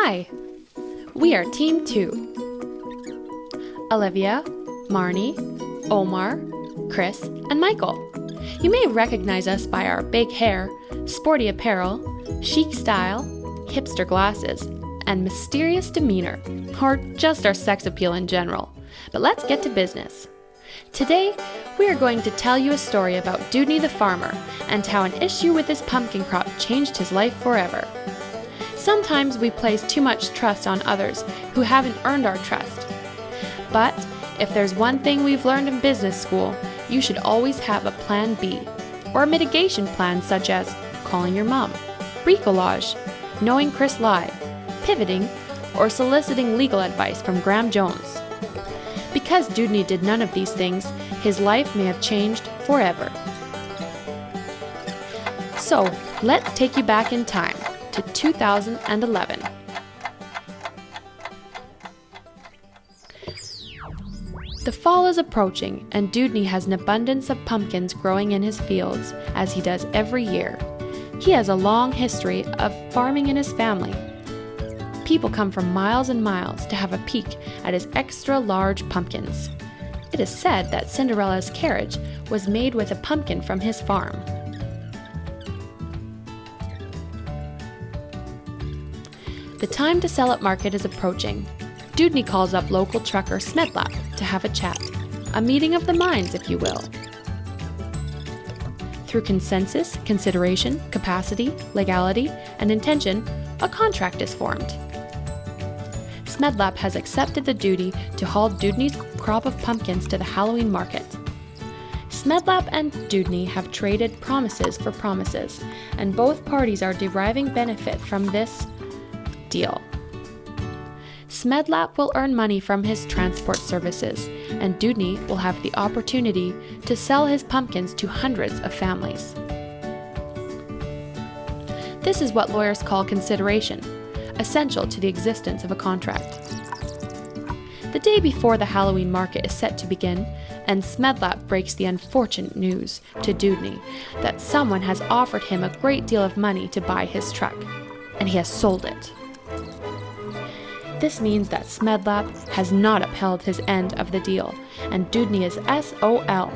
Hi, we are Team 2. Olivia, Marnie, Omar, Chris, and Michael. You may recognize us by our big hair, sporty apparel, chic style, hipster glasses, and mysterious demeanor, or just our sex appeal in general. But let's get to business. Today, we are going to tell you a story about Dewdney the farmer and how an issue with his pumpkin crop changed his life forever. Sometimes we place too much trust on others who haven't earned our trust. But if there's one thing we've learned in business school, you should always have a plan B, or a mitigation plan such as calling your mom, bricolage, knowing Chris live, pivoting, or soliciting legal advice from Graham Jones. Because Dewdney did none of these things, his life may have changed forever. So, let's take you back in time to 2011. The fall is approaching, and Dewdney has an abundance of pumpkins growing in his fields, as he does every year. He has a long history of farming in his family. People come from miles and miles to have a peek at his extra large pumpkins. It is said that Cinderella's carriage was made with a pumpkin from his farm. The time to sell at market is approaching. Dewdney calls up local trucker Smedlap to have a chat, a meeting of the minds, if you will. Through consensus, consideration, capacity, legality, and intention, a contract is formed. Smedlap has accepted the duty to haul Dewdney's crop of pumpkins to the Halloween market. Smedlap and Dewdney have traded promises for promises, and both parties are deriving benefit from this deal. Smedlap will earn money from his transport services, and Dewdney will have the opportunity to sell his pumpkins to hundreds of families. This is what lawyers call consideration, essential to the existence of a contract. The day before the Halloween market is set to begin, and Smedlap breaks the unfortunate news to Dewdney that someone has offered him a great deal of money to buy his truck, and he has sold it. This means that Smedlap has not upheld his end of the deal, and Dewdney is SOL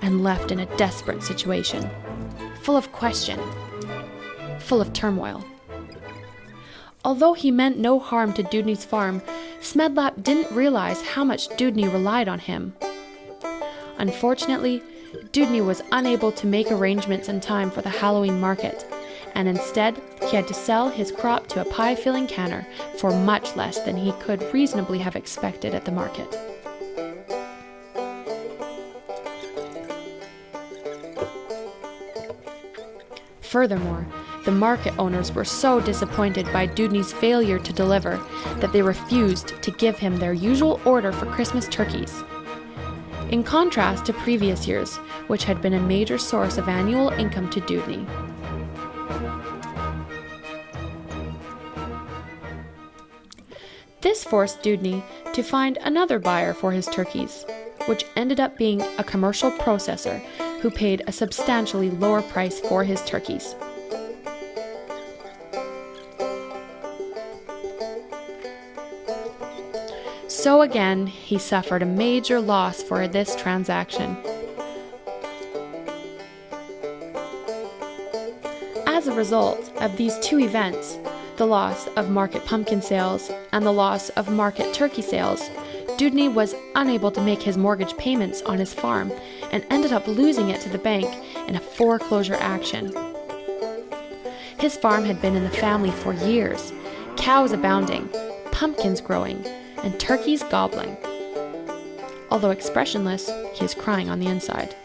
and left in a desperate situation, full of question, full of turmoil. Although he meant no harm to Dewdney's farm, Smedlap didn't realize how much Dewdney relied on him. Unfortunately, Dewdney was unable to make arrangements in time for the Halloween market, and instead he had to sell his crop to a pie-filling canner for much less than he could reasonably have expected at the market. Furthermore, the market owners were so disappointed by Dewdney's failure to deliver that they refused to give him their usual order for Christmas turkeys. In contrast to previous years, which had been a major source of annual income to Dewdney. This forced Dewdney to find another buyer for his turkeys, which ended up being a commercial processor who paid a substantially lower price for his turkeys. So again, he suffered a major loss for this transaction. As a result of these two events, the loss of market pumpkin sales and the loss of market turkey sales, Dewdney was unable to make his mortgage payments on his farm and ended up losing it to the bank in a foreclosure action. His farm had been in the family for years, cows abounding, pumpkins growing, and turkeys gobbling. Although expressionless, he is crying on the inside.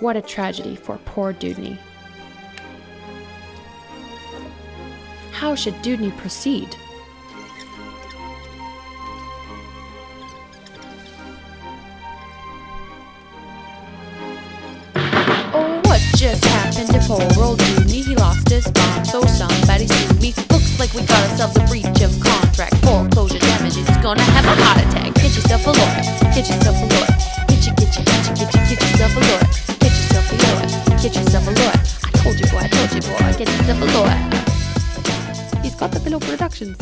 What a tragedy for poor Dewdney. How should Dewdney proceed? Oh, what just happened to poor old Dewdney? He lost his farm, so somebody sue me. Looks like we got ourselves a breach of contract. Foreclosure damages, he's gonna have a heart attack. Get yourself a lawyer, get yourself a lawyer. Get yourself a lawyer, get yourself a lawyer, get yourself a lawyer. I told you boy, get yourself a lawyer. He's got the pillow Productions.